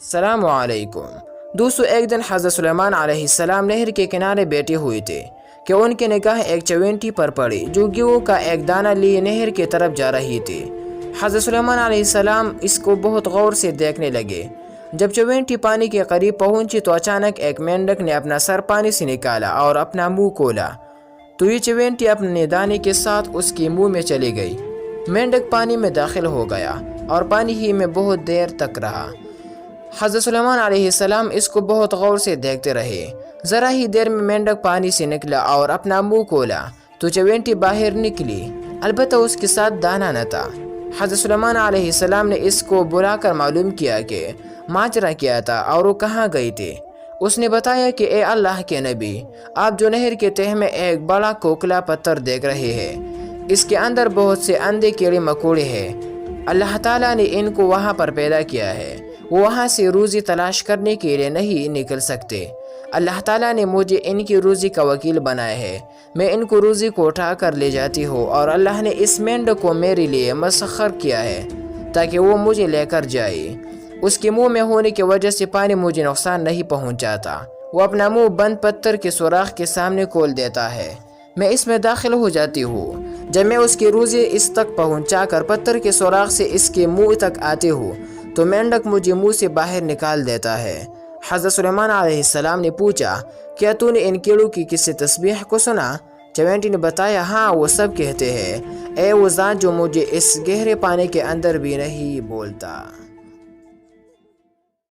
السلام علیکم دوستو، ایک دن حضرت سلیمان علیہ السلام نہر کے کنارے بیٹھے ہوئے تھے کہ ان کی نگاہ ایک چیونٹی پر پڑی جو گیہوں کا ایک دانہ لیے نہر کی طرف جا رہی تھی۔ حضرت سلیمان علیہ السلام اس کو بہت غور سے دیکھنے لگے۔ جب چیونٹی پانی کے قریب پہنچی تو اچانک ایک مینڈک نے اپنا سر پانی سے نکالا اور اپنا منہ کھولا تو یہ چیونٹی اپنے دانے کے ساتھ اس کے منہ میں چلی گئی۔ مینڈک پانی میں داخل ہو گیا اور پانی ہی میں بہت دیر تک رہا۔ حضرت سلیمان علیہ السلام اس کو بہت غور سے دیکھتے رہے۔ ذرا ہی دیر میں مینڈک پانی سے نکلا اور اپنا منہ کھولا تو چیونٹی باہر نکلی، البتہ اس کے ساتھ دانہ نہ تھا۔ حضرت سلیمان علیہ السلام نے اس کو بلا کر معلوم کیا کہ ماجرا کیا تھا اور وہ کہاں گئی تھی۔ اس نے بتایا کہ اے اللہ کے نبی، آپ جو نہر کے تہہ میں ایک بڑا کوکلا پتھر دیکھ رہے ہیں، اس کے اندر بہت سے اندھے کیڑے مکوڑے ہیں۔ اللہ تعالیٰ نے ان کو وہاں پر پیدا کیا ہے، وہ وہاں سے روزی تلاش کرنے کے لیے نہیں نکل سکتے۔ اللہ تعالیٰ نے مجھے ان کی روزی کا وکیل بنایا ہے، میں ان کو روزی کو اٹھا کر لے جاتی ہوں، اور اللہ نے اس مینڈک کو میرے لیے مسخر کیا ہے تاکہ وہ مجھے لے کر جائے۔ اس کے منہ میں ہونے کی وجہ سے پانی مجھے نقصان نہیں پہنچاتا، وہ اپنا منہ بند پتھر کے سوراخ کے سامنے کھول دیتا ہے، میں اس میں داخل ہو جاتی ہوں۔ جب میں اس کی روزی اس تک پہنچا کر پتھر کے سوراخ سے اس کے منہ تک آتی ہوں تو مینڈک مجھے منہ سے باہر نکال دیتا ہے۔ حضرت سلیمان علیہ السلام نے پوچھا، کیا تو نے ان کیڑوں کی کسی تسبیح کو سنا؟ چیونٹی نے بتایا، ہاں، وہ سب کہتے ہیں، اے وہ ذات جو مجھے اس گہرے پانی کے اندر بھی نہیں بولتا۔